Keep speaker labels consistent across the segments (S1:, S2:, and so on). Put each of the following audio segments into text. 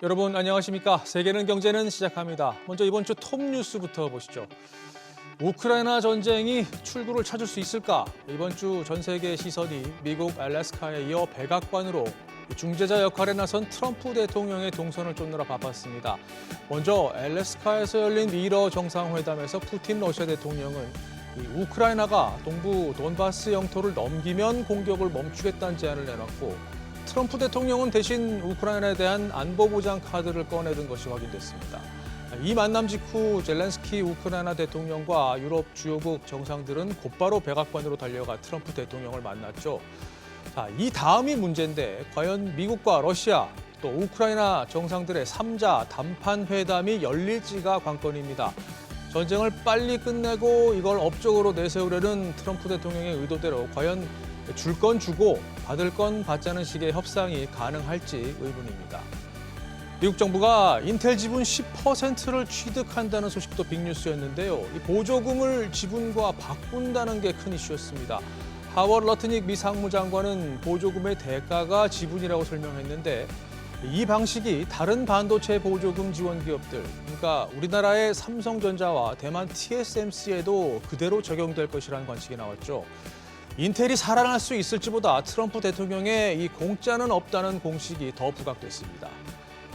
S1: 여러분 안녕하십니까? 세계는 경제는 시작합니다. 먼저 이번 주 톱 뉴스부터 보시죠. 우크라이나 전쟁이 출구를 찾을 수 있을까? 이번 주 전 세계 시선이 미국 알래스카에 이어 백악관으로 중재자 역할에 나선 트럼프 대통령의 동선을 쫓느라 바빴습니다. 먼저 알래스카에서 열린 미러 정상회담에서 푸틴 러시아 대통령은 우크라이나가 동부 돈바스 영토를 넘기면 공격을 멈추겠다는 제안을 내놨고, 트럼프 대통령은 대신 우크라이나에 대한 안보보장 카드를 꺼내든 것이 확인됐습니다. 이 만남 직후 젤렌스키 우크라이나 대통령과 유럽 주요국 정상들은 곧바로 백악관으로 달려가 트럼프 대통령을 만났죠. 자, 이 다음이 문제인데 과연 미국과 러시아 또 우크라이나 정상들의 3자 담판 회담이 열릴지가 관건입니다. 전쟁을 빨리 끝내고 이걸 업적으로 내세우려는 트럼프 대통령의 의도대로 과연 줄 건 주고 받을 건 받자는 식의 협상이 가능할지 의문입니다. 미국 정부가 인텔 지분 10%를 취득한다는 소식도 빅뉴스였는데요. 이 보조금을 지분과 바꾼다는 게 큰 이슈였습니다. 하워드 러트닉 미 상무장관은 보조금의 대가가 지분이라고 설명했는데, 이 방식이 다른 반도체 보조금 지원 기업들, 그러니까 우리나라의 삼성전자와 대만 TSMC에도 그대로 적용될 것이라는 관측이 나왔죠. 인텔이 살아날 수 있을지보다 트럼프 대통령의 이 공짜는 없다는 공식이 더 부각됐습니다.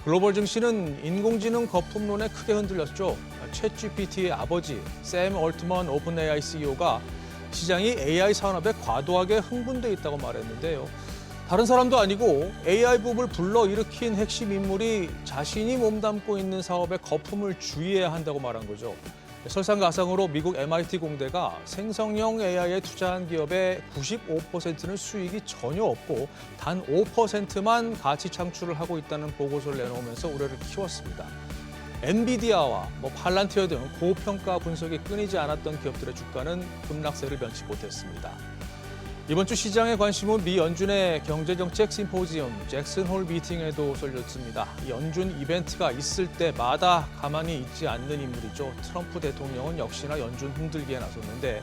S1: 글로벌 증시는 인공지능 거품론에 크게 흔들렸죠. 챗GPT의 아버지 샘 얼트먼 오픈 AI CEO가 시장이 AI 산업에 과도하게 흥분돼 있다고 말했는데요. 다른 사람도 아니고 AI 붐을 불러일으킨 핵심 인물이 자신이 몸담고 있는 사업에 거품을 주의해야 한다고 말한 거죠. 설상가상으로 미국 MIT 공대가 생성형 AI에 투자한 기업의 95%는 수익이 전혀 없고 단 5%만 가치 창출을 하고 있다는 보고서를 내놓으면서 우려를 키웠습니다. 엔비디아와 팔란티어 등 고평가 분석이 끊이지 않았던 기업들의 주가는 급락세를 면치 못했습니다. 이번 주 시장의 관심은 미 연준의 경제정책 심포지엄 잭슨홀 미팅에도 쏠렸습니다. 이 연준 이벤트가 있을 때마다 가만히 있지 않는 인물이죠. 트럼프 대통령은 역시나 연준 흔들기에 나섰는데,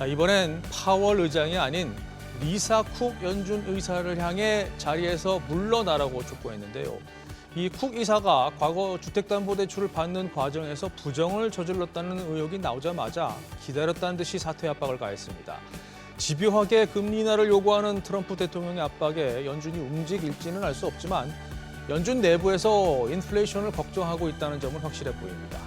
S1: 이번엔 파월 의장이 아닌 리사 쿡 연준 의사를 향해 자리에서 물러나라고 촉구했는데요. 이 쿡 이사가 과거 주택담보대출을 받는 과정에서 부정을 저질렀다는 의혹이 나오자마자 기다렸다는 듯이 사퇴 압박을 가했습니다. 집요하게 금리 인하를 요구하는 트럼프 대통령의 압박에 연준이 움직일지는 알 수 없지만 연준 내부에서 인플레이션을 걱정하고 있다는 점은 확실해 보입니다.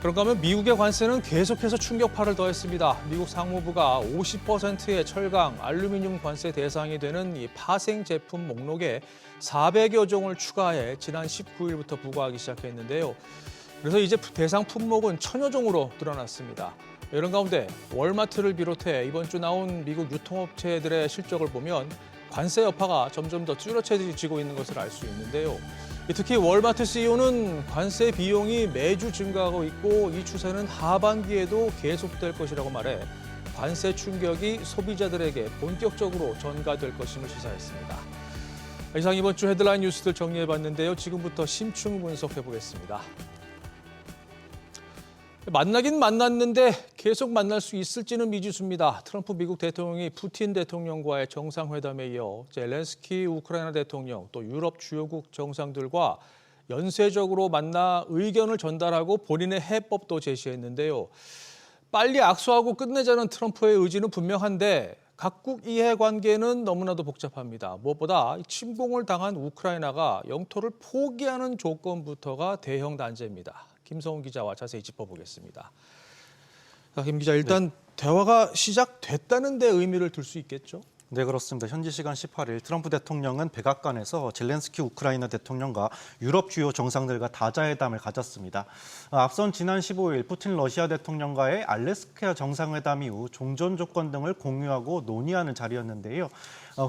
S1: 그런가 하면 미국의 관세는 계속해서 충격파를 더했습니다. 미국 상무부가 50%의 철강, 알루미늄 관세 대상이 되는 이 파생 제품 목록에 400여 종을 추가해 지난 19일부터 부과하기 시작했는데요. 그래서 이제 대상 품목은 1000여 종으로 늘어났습니다. 이런 가운데 월마트를 비롯해 이번 주 나온 미국 유통업체들의 실적을 보면 관세 여파가 점점 더 뚜렷해지고 있는 것을 알 수 있는데요. 특히 월마트 CEO는 관세 비용이 매주 증가하고 있고 이 추세는 하반기에도 계속될 것이라고 말해 관세 충격이 소비자들에게 본격적으로 전가될 것임을 시사했습니다. 이상 이번 주 헤드라인 뉴스들 정리해봤는데요. 지금부터 심층 분석해보겠습니다. 만나긴 만났는데 계속 만날 수 있을지는 미지수입니다. 트럼프 미국 대통령이 푸틴 대통령과의 정상회담에 이어 젤렌스키 우크라이나 대통령 또 유럽 주요국 정상들과 연쇄적으로 만나 의견을 전달하고 본인의 해법도 제시했는데요. 빨리 악수하고 끝내자는 트럼프의 의지는 분명한데 각국 이해관계는 너무나도 복잡합니다. 무엇보다 침공을 당한 우크라이나가 영토를 포기하는 조건부터가 대형 난제입니다. 김성훈 기자와 자세히 짚어보겠습니다. 김 기자, 일단 대화가 시작됐다는 데 의미를 둘 수 있겠죠?
S2: 네, 그렇습니다. 현지 시간 18일 트럼프 대통령은 백악관에서 젤렌스키 우크라이나 대통령과 유럽 주요 정상들과 다자회담을 가졌습니다. 앞선 지난 15일 푸틴 러시아 대통령과의 알래스카 정상회담 이후 종전 조건 등을 공유하고 논의하는 자리였는데요.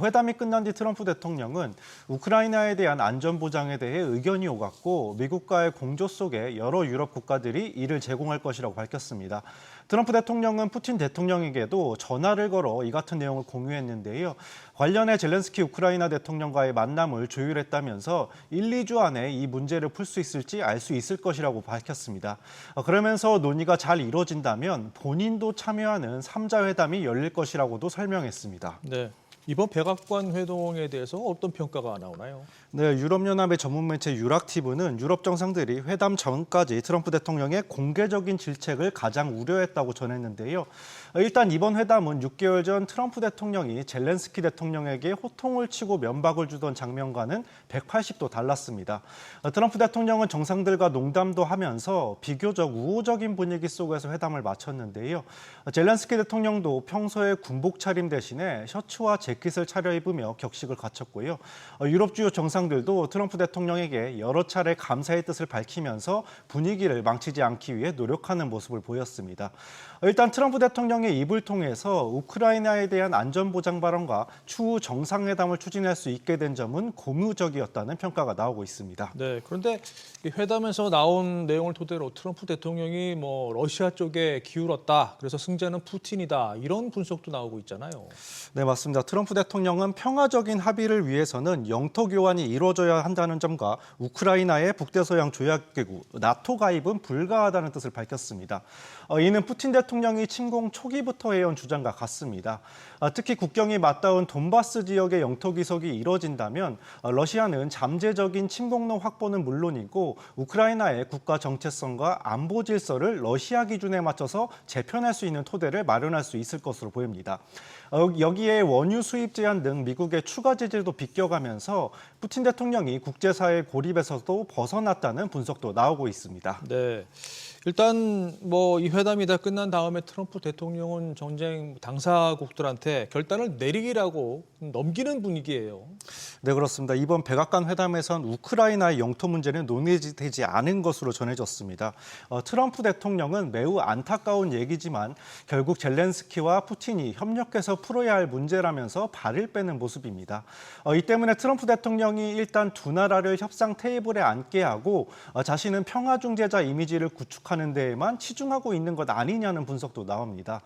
S2: 회담이 끝난 뒤 트럼프 대통령은 우크라이나에 대한 안전 보장에 대해 의견이 오갔고 미국과의 공조 속에 여러 유럽 국가들이 이를 제공할 것이라고 밝혔습니다. 트럼프 대통령은 푸틴 대통령에게도 전화를 걸어 이 같은 내용을 공유했는데요. 관련해 젤렌스키 우크라이나 대통령과의 만남을 조율했다면서 1, 2주 안에 이 문제를 풀 수 있을지 알 수 있을 것이라고 밝혔습니다. 그러면서 논의가 잘 이루어진다면 본인도 참여하는 3자 회담이 열릴 것이라고도 설명했습니다.
S1: 네. 이번 백악관 회동에 대해서 어떤 평가가 나오나요?
S2: 네, 유럽연합의 전문 매체 유락티브는 유럽 정상들이 회담 전까지 트럼프 대통령의 공개적인 질책을 가장 우려했다고 전했는데요. 일단 이번 회담은 6개월 전 트럼프 대통령이 젤렌스키 대통령에게 호통을 치고 면박을 주던 장면과는 180도 달랐습니다. 트럼프 대통령은 정상들과 농담도 하면서 비교적 우호적인 분위기 속에서 회담을 마쳤는데요. 젤렌스키 대통령도 평소에 군복 차림 대신에 셔츠와 재킷을 차려입으며 격식을 갖췄고요. 유럽 주요 정상들도 트럼프 대통령에게 여러 차례 감사의 뜻을 밝히면서 분위기를 망치지 않기 위해 노력하는 모습을 보였습니다. 일단 트럼프 대통령의 입을 통해서 우크라이나에 대한 안전보장 발언과 추후 정상회담을 추진할 수 있게 된 점은 고무적이었다는 평가가 나오고 있습니다.
S1: 네, 그런데 이 회담에서 나온 내용을 토대로 트럼프 대통령이 러시아 쪽에 기울었다. 그래서 승자는 푸틴이다. 이런 분석도 나오고 있잖아요.
S2: 네, 맞습니다. 트럼프 대통령은 평화적인 합의를 위해서는 영토 교환이 이루어져야 한다는 점과 우크라이나의 북대서양 조약기구 나토 가입은 불가하다는 뜻을 밝혔습니다. 이는 푸틴 대통령이 침공 초기부터 해온 주장과 같습니다. 특히 국경이 맞닿은 돈바스 지역의 영토 기속이 이뤄진다면 러시아는 잠재적인 침공로 확보는 물론이고 우크라이나의 국가 정체성과 안보 질서를 러시아 기준에 맞춰서 재편할 수 있는 토대를 마련할 수 있을 것으로 보입니다. 여기에 원유 수입 제한 등 미국의 추가 제재도 비껴가면서 푸틴 대통령이 국제사회 고립에서도 벗어났다는 분석도 나오고 있습니다.
S1: 네. 일단 이 회담이 다 끝난 다음에 트럼프 대통령은 전쟁 당사국들한테 결단을 내리기라고 넘기는 분위기예요.
S2: 네, 그렇습니다. 이번 백악관 회담에선 우크라이나의 영토 문제는 논의되지 않은 것으로 전해졌습니다. 트럼프 대통령은 매우 안타까운 얘기지만 결국 젤렌스키와 푸틴이 협력해서 풀어야 할 문제라면서 발을 빼는 모습입니다. 이 때문에 트럼프 대통령이 일단 두 나라를 협상 테이블에 앉게 하고 자신은 평화 중재자 이미지를 구축하는 데에만 치중하고 있는 것 아니냐는 분석도 나옵니다.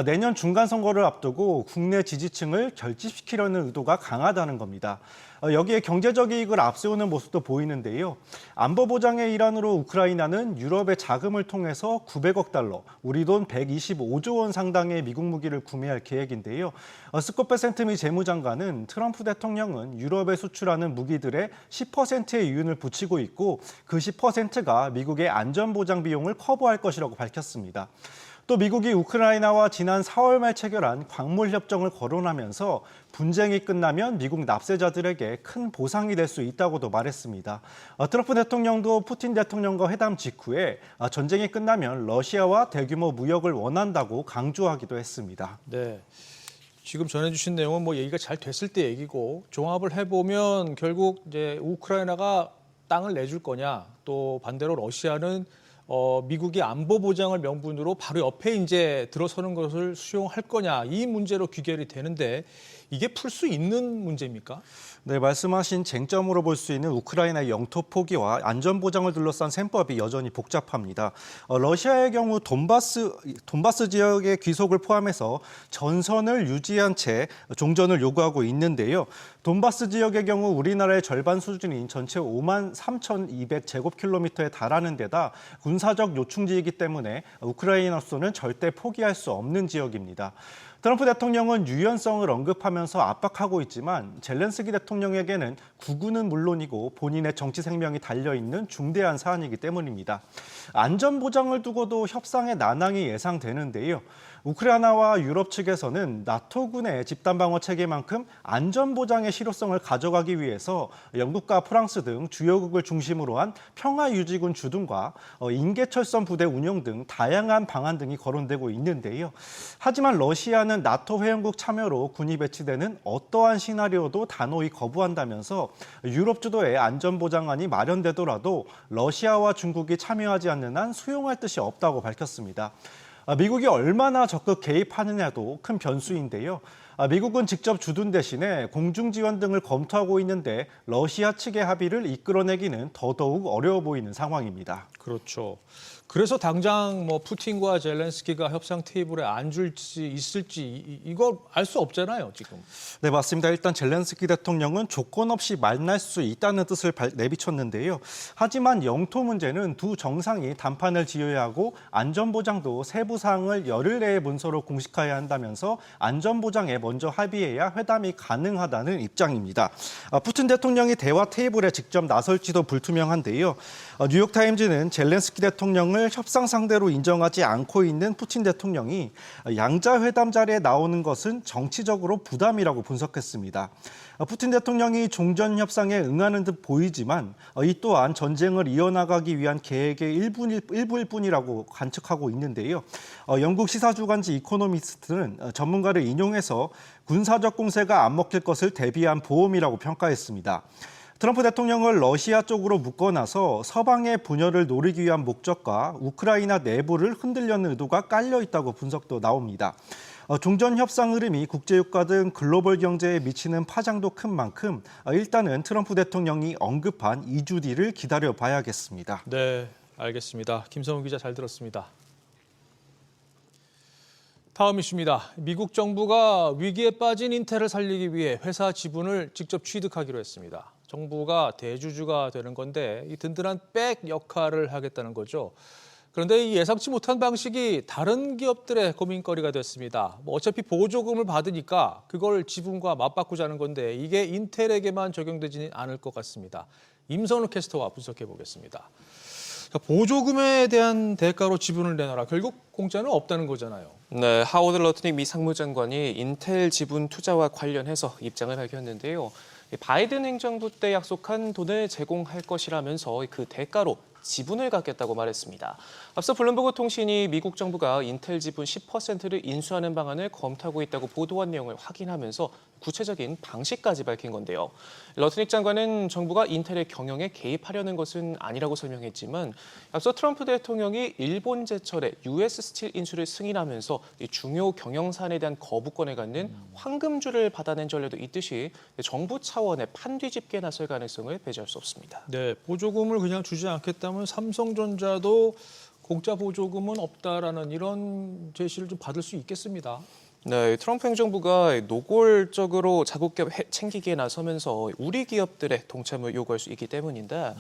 S2: 내년 중간 선거를 앞두고 국내 지지층을 결집시키려는 의도가 강하다는 겁니다. 여기에 경제적 이익을 앞세우는 모습도 보이는데요. 안보 보장의 일환으로 우크라이나는 유럽의 자금을 통해서 900억 달러, 우리 돈 125조 원 상당의 미국 무기를 구매할 계획인데요. 스콧 베센트 재무장관은 트럼프 대통령은 유럽에 수출하는 무기들의 10%의 유인을 붙이고 있고 그 10%가 미국의 안전보장 비용을 커버할 것이라고 밝혔습니다. 또 미국이 우크라이나와 지난 4월 말 체결한 광물 협정을 거론하면서 분쟁이 끝나면 미국 납세자들에게 큰 보상이 될 수 있다고도 말했습니다. 트럼프 대통령도 푸틴 대통령과 회담 직후에 전쟁이 끝나면 러시아와 대규모 무역을 원한다고 강조하기도 했습니다.
S1: 네. 지금 전해주신 내용은 얘기가 잘 됐을 때 얘기고 종합을 해보면 결국 이제 우크라이나가 땅을 내줄 거냐 또 반대로 러시아는 미국이 안보 보장을 명분으로 바로 옆에 이제 들어서는 것을 수용할 거냐 이 문제로 귀결이 되는데 이게 풀 수 있는 문제입니까?
S2: 네, 말씀하신 쟁점으로 볼 수 있는 우크라이나의 영토 포기와 안전보장을 둘러싼 셈법이 여전히 복잡합니다. 러시아의 경우 돈바스 지역의 귀속을 포함해서 전선을 유지한 채 종전을 요구하고 있는데요. 돈바스 지역의 경우 우리나라의 절반 수준인 전체 5만 3,200제곱킬로미터에 달하는 데다 군사적 요충지이기 때문에 우크라이나로서는 절대 포기할 수 없는 지역입니다. 트럼프 대통령은 유연성을 언급하면서 압박하고 있지만 젤렌스키 대통령에게는 구구는 물론이고 본인의 정치 생명이 달려있는 중대한 사안이기 때문입니다. 안전보장을 두고도 협상의 난항이 예상되는데요. 우크라이나와 유럽 측에서는 나토군의 집단방어 체계만큼 안전보장의 실효성을 가져가기 위해서 영국과 프랑스 등 주요국을 중심으로 한 평화유지군 주둔과 인계철선 부대 운용 등 다양한 방안 등이 거론되고 있는데요. 하지만 러시아는 나토 회원국 참여로 군이 배치되는 어떠한 시나리오도 단호히 거부한다면서 유럽 주도의 안전보장안이 마련되더라도 러시아와 중국이 참여하지 않는 한 수용할 뜻이 없다고 밝혔습니다. 미국이 얼마나 적극 개입하느냐도 큰 변수인데요. 미국은 직접 주둔 대신에 공중 지원 등을 검토하고 있는데 러시아 측의 합의를 이끌어내기는 더더욱 어려워 보이는 상황입니다.
S1: 그렇죠. 그래서 당장 푸틴과 젤렌스키가 협상 테이블에 앉을지 있을지 이걸 알 수 없잖아요, 지금.
S2: 네, 맞습니다. 일단 젤렌스키 대통령은 조건 없이 만날 수 있다는 뜻을 내비쳤는데요. 하지만 영토 문제는 두 정상이 담판을 지어야 하고 안전보장도 세부 사항을 열흘 내에 문서로 공식화해야 한다면서 안전보장에 먼저 합의해야 회담이 가능하다는 입장입니다. 푸틴 대통령이 대화 테이블에 직접 나설지도 불투명한데요. 뉴욕타임즈는 젤렌스키 대통령을 협상 상대로 인정하지 않고 있는 푸틴 대통령이 양자회담 자리에 나오는 것은 정치적으로 부담이라고 분석했습니다. 푸틴 대통령이 종전 협상에 응하는 듯 보이지만 이 또한 전쟁을 이어나가기 위한 계획의 일부일 뿐이라고 관측하고 있는데요. 영국 시사주간지 이코노미스트는 전문가를 인용해서 군사적 공세가 안 먹힐 것을 대비한 보험이라고 평가했습니다. 트럼프 대통령을 러시아 쪽으로 묶어놔서 서방의 분열을 노리기 위한 목적과 우크라이나 내부를 흔들려는 의도가 깔려 있다고 분석도 나옵니다. 종전 협상 흐름이 국제유가 등 글로벌 경제에 미치는 파장도 큰 만큼 일단은 트럼프 대통령이 언급한 2주 뒤를 기다려봐야겠습니다.
S1: 네, 알겠습니다. 김성훈 기자 잘 들었습니다. 다음 이슈입니다. 미국 정부가 위기에 빠진 인텔을 살리기 위해 회사 지분을 직접 취득하기로 했습니다. 정부가 대주주가 되는 건데 이 든든한 백 역할을 하겠다는 거죠. 그런데 이 예상치 못한 방식이 다른 기업들의 고민거리가 됐습니다. 어차피 보조금을 받으니까 그걸 지분과 맞바꾸자는 건데 이게 인텔에게만 적용되지는 않을 것 같습니다. 임선우 캐스터와 분석해 보겠습니다. 보조금에 대한 대가로 지분을 내놔라. 결국 공짜는 없다는 거잖아요.
S3: 네, 하워드 러트닉 미 상무장관이 인텔 지분 투자와 관련해서 입장을 밝혔는데요. 바이든 행정부 때 약속한 돈을 제공할 것이라면서 그 대가로 지분을 갖겠다고 말했습니다. 앞서 블룸버그 통신이 미국 정부가 인텔 지분 10%를 인수하는 방안을 검토하고 있다고 보도한 내용을 확인하면서 구체적인 방식까지 밝힌 건데요. 러트닉 장관은 정부가 인텔의 경영에 개입하려는 것은 아니라고 설명했지만 앞서 트럼프 대통령이 일본 제철에 US 스틸 인수를 승인하면서 중요 경영 사안에 대한 거부권을 갖는 황금줄을 받아낸 전례도 있듯이 정부 차원의 판뒤집기에 나설 가능성을 배제할 수 없습니다.
S1: 네, 보조금을 그냥 주지 않겠다면 삼성전자도 공짜 보조금은 없다라는 이런 제시를 좀 받을 수 있겠습니다.
S3: 네, 트럼프 행정부가 노골적으로 자국 기업 챙기기에 나서면서 우리 기업들의 동참을 요구할 수 있기 때문인데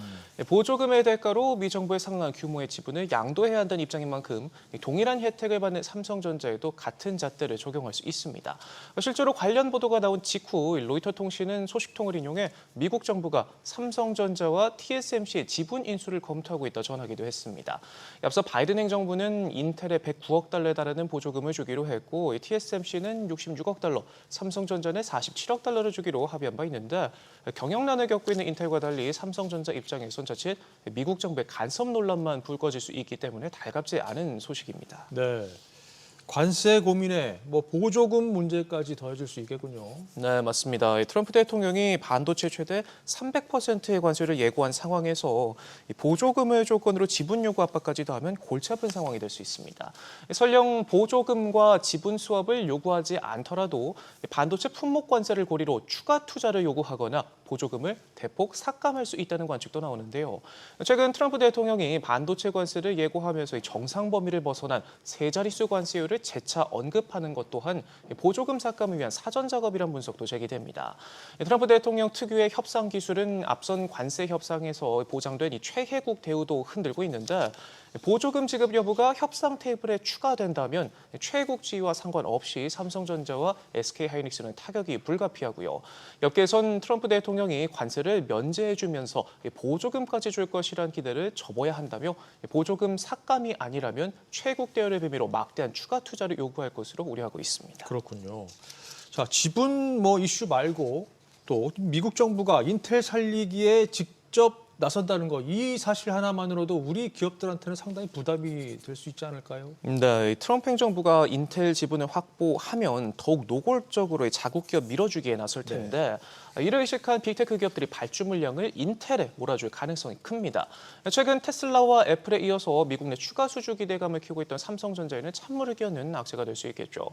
S3: 보조금의 대가로 미 정부의 상당한 규모의 지분을 양도해야 한다는 입장인 만큼 동일한 혜택을 받는 삼성전자에도 같은 잣대를 적용할 수 있습니다. 실제로 관련 보도가 나온 직후 로이터 통신은 소식통을 인용해 미국 정부가 삼성전자와 TSMC의 지분 인수를 검토하고 있다 전하기도 했습니다. 앞서 바이든 행정부는 인텔에 109억 달러에 달하는 보조금을 주기로 했고 TSMC는 66억 달러, 삼성전자는 47억 달러를 주기로 합의한 바 있는데 경영난을 겪고 있는 인텔과 달리 삼성전자 입장에선 자칫 미국 정부의 간섭 논란만 불거질 수 있기 때문에 달갑지 않은 소식입니다.
S1: 네, 관세 고민에 보조금 문제까지 더해질 수 있겠군요.
S3: 네, 맞습니다. 트럼프 대통령이 반도체 최대 300%의 관세를 예고한 상황에서 보조금을 조건으로 지분 요구 압박까지 더하면 골치 아픈 상황이 될 수 있습니다. 설령 보조금과 지분 수합을 요구하지 않더라도 반도체 품목 관세를 고리로 추가 투자를 요구하거나 보조금을 대폭 삭감할 수 있다는 관측도 나오는데요. 최근 트럼프 대통령이 반도체 관세를 예고하면서 정상 범위를 벗어난 세 자릿수 관세율을 재차 언급하는 것 또한 보조금 삭감을 위한 사전 작업이란 분석도 제기됩니다. 트럼프 대통령 특유의 협상 기술은 앞선 관세 협상에서 보장된 이 최혜국 대우도 흔들고 있는데 보조금 지급 여부가 협상 테이블에 추가된다면 최혜국 지위와 상관없이 삼성전자와 SK하이닉스는 타격이 불가피하고요. 업계에선 트럼프 대통령이 관세를 면제해주면서 보조금까지 줄 것이란 기대를 접어야 한다며 보조금 삭감이 아니라면 최혜국 대우를 빌미로 막대한 추가 투자를 요구할 것으로 우려하고 있습니다.
S1: 그렇군요. 자, 지분 이슈 말고 또 미국 정부가 인텔 살리기에 직접 나선다는 거, 이 사실 하나만으로도 우리 기업들한테는 상당히 부담이 될 수 있지 않을까요?
S3: 네, 트럼프 행정부가 인텔 지분을 확보하면 더욱 노골적으로 자국 기업 밀어주기에 나설 텐데 이를 의식한 빅테크 기업들이 발주 물량을 인텔에 몰아줄 가능성이 큽니다. 최근 테슬라와 애플에 이어서 미국 내 추가 수주 기대감을 키우고 있던 삼성전자에는 찬물을 끼얹는 악재가 될 수 있겠죠.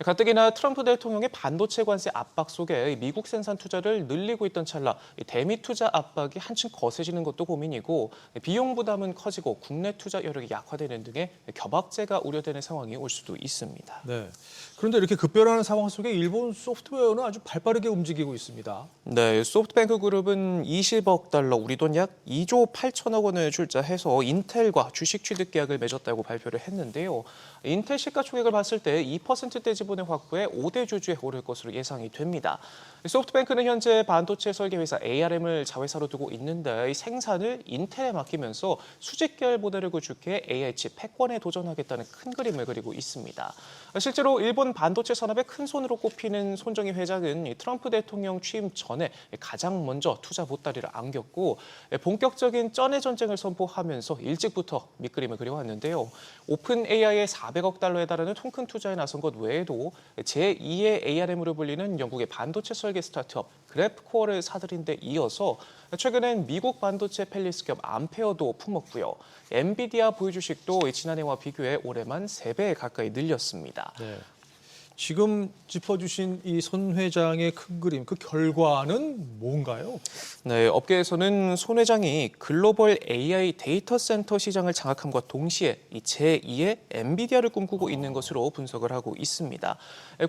S3: 가뜩이나 트럼프 대통령의 반도체 관세 압박 속에 미국 생산 투자를 늘리고 있던 찰나 대미 투자 압박이 한층 거세지 벌어지는 것도 고민이고 비용 부담은 커지고 국내 투자 여력이 약화되는 등의 겨박제가 우려되는 상황이 올 수도 있습니다.
S1: 네. 그런데 이렇게 급변하는 상황 속에 일본 소프트웨어는 아주 발빠르게 움직이고 있습니다.
S3: 네, 소프트뱅크 그룹은 20억 달러, 우리 돈 약 2조 8천억 원을 출자해서 인텔과 주식 취득 계약을 맺었다고 발표를 했는데요. 인텔 시가총액을 봤을 때 2%대 지분의 확보에 5대 주주에 오를 것으로 예상이 됩니다. 소프트뱅크는 현재 반도체 설계 회사 ARM을 자회사로 두고 있는데 이 생산을 인텔에 맡기면서 수직 계열 모델을 구축해 AI 칩 패권에 도전하겠다는 큰 그림을 그리고 있습니다. 실제로 일본 반도체 산업의 큰 손으로 꼽히는 손정희 회장은 이 트럼프 대통령 취임 전에 가장 먼저 투자 보따리를 안겼고 본격적인 쩐의 전쟁을 선포하면서 일찍부터 밑그림을 그려왔는데요. 오픈 AI의 400억 달러에 달하는 통큰 투자에 나선 것 외에도 제2의 ARM으로 불리는 영국의 반도체 설계 스타트업 그래프코어를 사들인 데 이어서 최근엔 미국 반도체 펠리스 기업 암페어도 품었고요. 엔비디아 보유 주식도 지난해와 비교해 올해만 3배 가까이 늘렸습니다.
S1: 네. 지금 짚어주신 이 손 회장의 큰 그림, 그 결과는 뭔가요?
S3: 네, 업계에서는 손 회장이 글로벌 AI 데이터 센터 시장을 장악함과 동시에 이 제2의 엔비디아를 꿈꾸고 있는 것으로 분석을 하고 있습니다.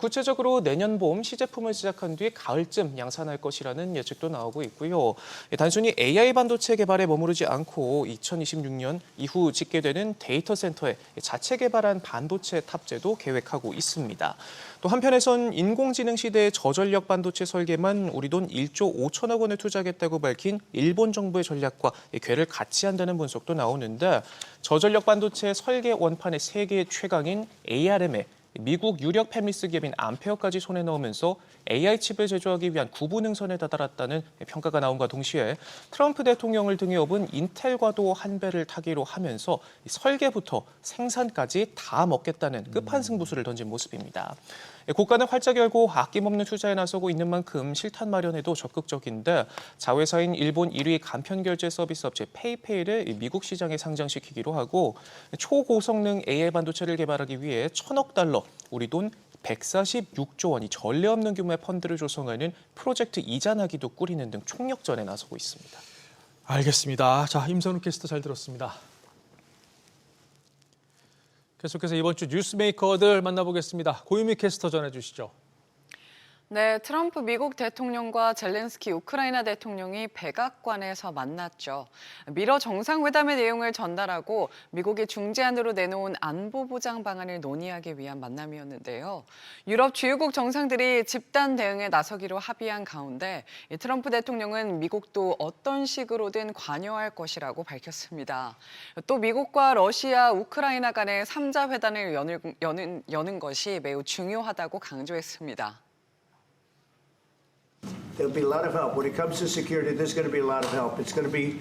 S3: 구체적으로 내년 봄 시제품을 시작한 뒤 가을쯤 양산할 것이라는 예측도 나오고 있고요. 단순히 AI 반도체 개발에 머무르지 않고 2026년 이후 짓게 되는 데이터 센터에 자체 개발한 반도체 탑재도 계획하고 있습니다. 또 한편에선 인공지능 시대의 저전력 반도체 설계만 우리 돈 1조 5천억 원을 투자하겠다고 밝힌 일본 정부의 전략과 궤를 같이 한다는 분석도 나오는데 저전력 반도체 설계 원판의 세계 최강인 ARM에 미국 유력 팹리스 기업인 암페어까지 손에 넣으면서 AI 칩을 제조하기 위한 구분응선에 다다랐다는 평가가 나온과 동시에 트럼프 대통령을 등에 업은 인텔과도 한 배를 타기로 하면서 설계부터 생산까지 다 먹겠다는 끝판승부수를 던진 모습입니다. 고가는 활짝 열고 아낌없는 투자에 나서고 있는 만큼 실탄 마련에도 적극적인데 자회사인 일본 1위 간편결제 서비스 업체 페이페이를 미국 시장에 상장시키기로 하고 초고성능 AI 반도체를 개발하기 위해 1,000억 달러, 우리 돈 146조 원이 전례 없는 규모의 펀드를 조성하는 프로젝트 이자나기도 꾸리는 등 총력전에 나서고 있습니다.
S1: 알겠습니다. 자, 임선우 캐스터 잘 들었습니다. 계속해서 이번 주 뉴스메이커들 만나보겠습니다. 고유미 캐스터 전해주시죠.
S4: 네, 트럼프 미국 대통령과 젤렌스키 우크라이나 대통령이 백악관에서 만났죠. 미러 정상회담의 내용을 전달하고 미국이 중재안으로 내놓은 안보보장 방안을 논의하기 위한 만남이었는데요. 유럽 주요국 정상들이 집단 대응에 나서기로 합의한 가운데 트럼프 대통령은 미국도 어떤 식으로든 관여할 것이라고 밝혔습니다. 또 미국과 러시아, 우크라이나 간의 3자 회담을 여는 것이 매우 중요하다고 강조했습니다.
S5: There'll be a lot of help. When it comes to security, there's going to be a lot of help. It's going to be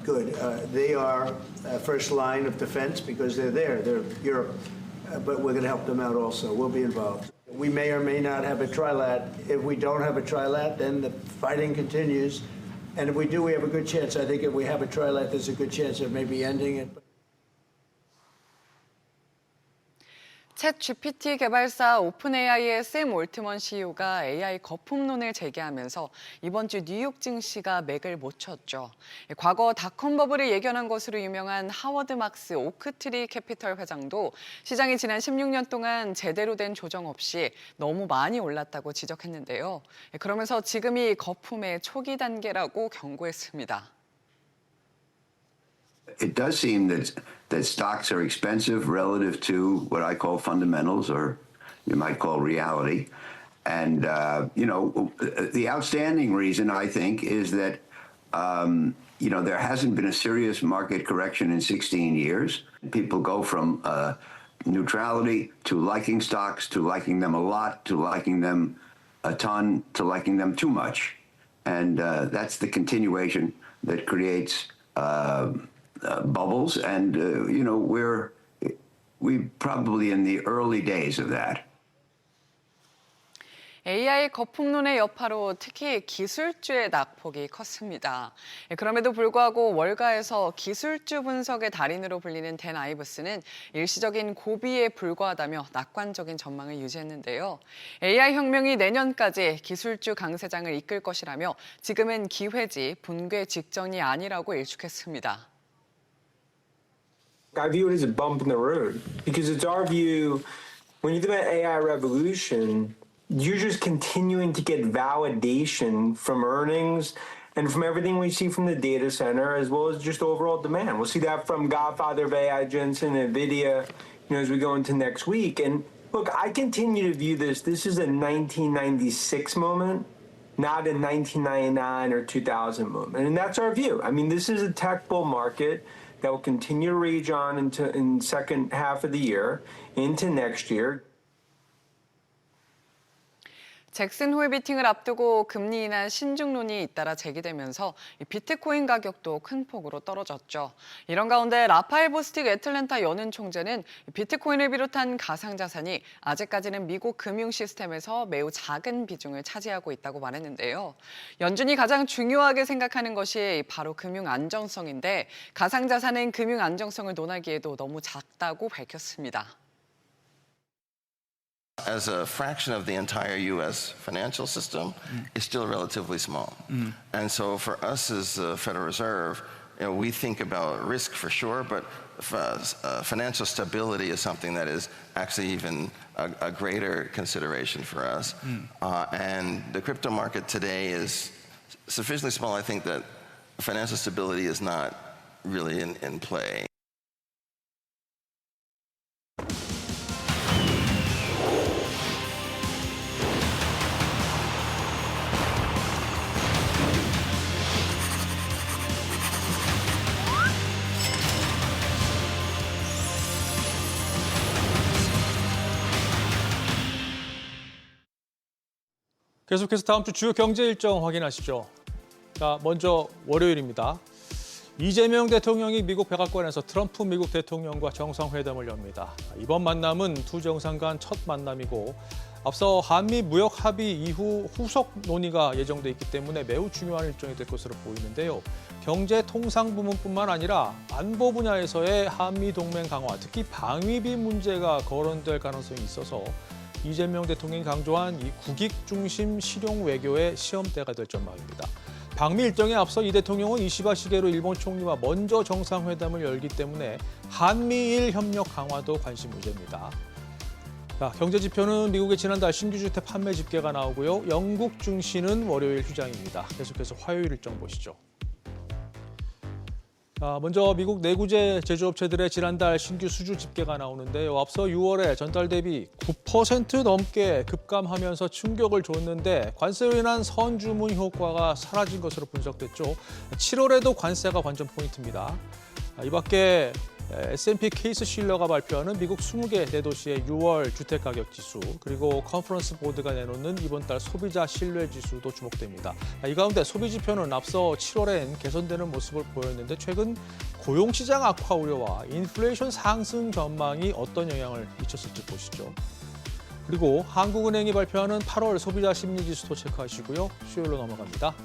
S5: good. They are first line of defense because they're there. They're Europe. But we're going to help them out also. We'll be involved. We may or may not have a trilat. If we don't have a trilat, then the fighting continues. And if we do, we have a good chance. I think if we have a trilat, there's a good chance of maybe ending it.
S4: 챗 GPT 개발사 오픈AI의 샘 올트먼 CEO가 AI 거품론을 제기하면서 이번 주 뉴욕 증시가 맥을 못 쳤죠. 과거 닷컴 버블을 예견한 것으로 유명한 하워드 막스 오크트리 캐피털 회장도 시장이 지난 16년 동안 제대로 된 조정 없이 너무 많이 올랐다고 지적했는데요. 그러면서 지금이 거품의 초기 단계라고 경고했습니다.
S6: It does seem that stocks are expensive relative to what I call fundamentals, or you might call reality. And, the outstanding reason, I think, is that, there hasn't been a serious market correction in 16 years. People go from neutrality to liking stocks, to liking them a lot, to liking them a ton, to liking them too much. And that's the continuation that creates bubbles, and we're probably in the early days of that.
S4: AI 거품론의 여파로 특히 기술주의 낙폭이 컸습니다. 그럼에도 불구하고 월가에서 기술주 분석의 달인으로 불리는 댄 아이브스는 일시적인 고비에 불과하다며 낙관적인 전망을 유지했는데요. AI 혁명이 내년까지 기술주 강세장을 이끌 것이라며 지금은 기회지 분괴 직전이 아니라고 일축했습니다.
S7: I view it as a bump in the road because it's our view when you think about AI revolution, you're just continuing to get validation from earnings and from everything we see from the data center as well as just overall demand. We'll see that from Godfather of AI, Jensen, NVIDIA, as we go into next week. And look, I continue to view this is a 1996 moment, not a 1999 or 2000 moment. And that's our view. I mean, this is a tech bull market that will continue to rage on in second half of the year into next year.
S4: 잭슨 홀 미팅을 앞두고 금리 인하 신중론이 잇따라 제기되면서 비트코인 가격도 큰 폭으로 떨어졌죠. 이런 가운데 라파엘 보스틱 애틀랜타 연은 총재는 비트코인을 비롯한 가상자산이 아직까지는 미국 금융 시스템에서 매우 작은 비중을 차지하고 있다고 말했는데요. 연준이 가장 중요하게 생각하는 것이 바로 금융 안정성인데 가상자산은 금융 안정성을 논하기에도 너무 작다고 밝혔습니다.
S8: As a fraction of the entire U.S. financial system, is still relatively small. And so for us as the Federal Reserve, we think about risk for sure, but financial stability is something that is actually even a greater consideration for us. And the crypto market today is sufficiently small, I think, that financial stability is not really in play.
S1: 계속해서 다음 주 주요 경제 일정 확인하시죠. 자, 먼저 월요일입니다. 이재명 대통령이 미국 백악관에서 트럼프 미국 대통령과 정상회담을 엽니다. 이번 만남은 두 정상 간 첫 만남이고 앞서 한미 무역 합의 이후 후속 논의가 예정돼 있기 때문에 매우 중요한 일정이 될 것으로 보이는데요. 경제 통상 부문뿐만 아니라 안보 분야에서의 한미 동맹 강화, 특히 방위비 문제가 거론될 가능성이 있어서 이재명 대통령이 강조한 이 국익 중심 실용 외교의 시험대가 될 전망입니다. 방미 일정에 앞서 이 대통령은 이시바 시게루 일본 총리와 먼저 정상회담을 열기 때문에 한미일 협력 강화도 관심 무제입니다. 자, 경제 지표는 미국의 지난달 신규 주택 판매 집계가 나오고요. 영국 증시는 월요일 휴장입니다. 계속해서 화요일 일정 보시죠. 자, 먼저 미국 내구재 제조업체들의 지난달 신규 수주 집계가 나오는데요. 앞서 6월에 전달 대비 9% 넘게 급감하면서 충격을 줬는데 관세로 인한 선주문 효과가 사라진 것으로 분석됐죠. 7월에도 관세가 관전 포인트입니다. 이 밖에 S&P 케이스 실러가 발표하는 미국 20개 대도시의 6월 주택가격 지수, 그리고 컨퍼런스 보드가 내놓는 이번 달 소비자 신뢰 지수도 주목됩니다. 이 가운데 소비 지표는 앞서 7월엔 개선되는 모습을 보였는데 최근 고용시장 악화 우려와 인플레이션 상승 전망이 어떤 영향을 미쳤을지 보시죠. 그리고 한국은행이 발표하는 8월 소비자 심리 지수도 체크하시고요. 수요일로 넘어갑니다.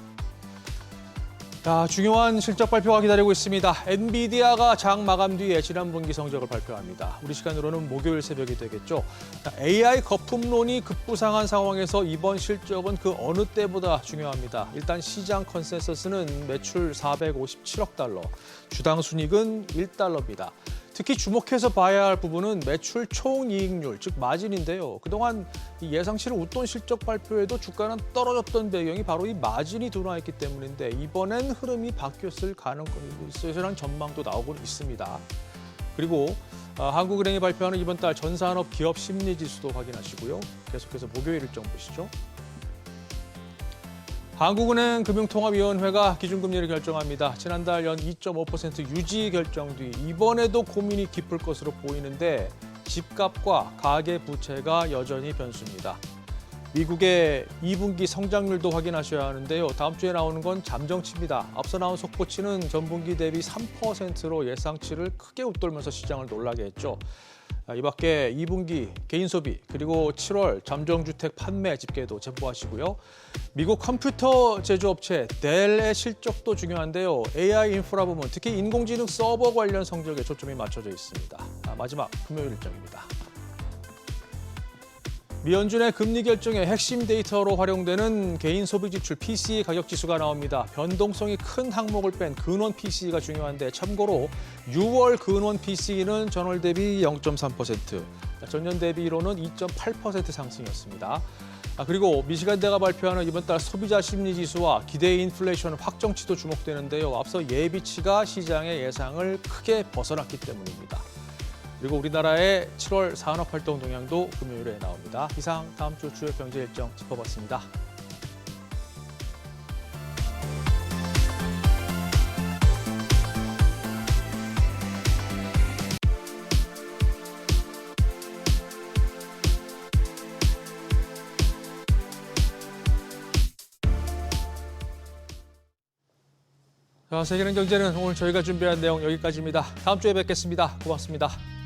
S1: 자, 중요한 실적 발표가 기다리고 있습니다. 엔비디아가 장 마감 뒤에 지난 분기 성적을 발표합니다. 우리 시간으로는 목요일 새벽이 되겠죠. 자, AI 거품론이 급부상한 상황에서 이번 실적은 그 어느 때보다 중요합니다. 일단 시장 컨센서스는 매출 457억 달러, 주당 순이익은 1달러입니다. 특히 주목해서 봐야 할 부분은 매출 총이익률, 즉 마진인데요. 그동안 이 예상치를 웃돈 실적 발표에도 주가는 떨어졌던 배경이 바로 이 마진이 둔화했기 때문인데 이번엔 흐름이 바뀌었을 가능성이 있으라는 전망도 나오고 있습니다. 그리고 한국은행이 발표하는 이번 달 전산업 기업 심리 지수도 확인하시고요. 계속해서 목요일 일정 보시죠. 한국은행 금융통합위원회가 기준금리를 결정합니다. 지난달 연 2.5% 유지 결정 뒤 이번에도 고민이 깊을 것으로 보이는데 집값과 가계부채가 여전히 변수입니다. 미국의 2분기 성장률도 확인하셔야 하는데요. 다음 주에 나오는 건 잠정치입니다. 앞서 나온 속보치는 전분기 대비 3%로 예상치를 크게 웃돌면서 시장을 놀라게 했죠. 이 밖에 2분기 개인 소비 그리고 7월 잠정주택 판매 집계도 제보하시고요. 미국 컴퓨터 제조업체 델의 실적도 중요한데요. AI 인프라 부문, 특히 인공지능 서버 관련 성적에 초점이 맞춰져 있습니다. 마지막 금요일 일정입니다. 미연준의 금리 결정의 핵심 데이터로 활용되는 개인 소비 지출 PCE 가격 지수가 나옵니다. 변동성이 큰 항목을 뺀 근원 PCE가 중요한데 참고로 6월 근원 PCE는 전월 대비 0.3%, 전년 대비로는 2.8% 상승이었습니다. 그리고 미시간대가 발표하는 이번 달 소비자 심리 지수와 기대 인플레이션 확정치도 주목되는데요. 앞서 예비치가 시장의 예상을 크게 벗어났기 때문입니다. 그리고 우리나라의 7월 산업활동 동향도 금요일에 나옵니다. 이상 다음 주 주요 경제 일정 짚어봤습니다. 자, 세계는 경제는 오늘 저희가 준비한 내용 여기까지입니다. 다음 주에 뵙겠습니다. 고맙습니다.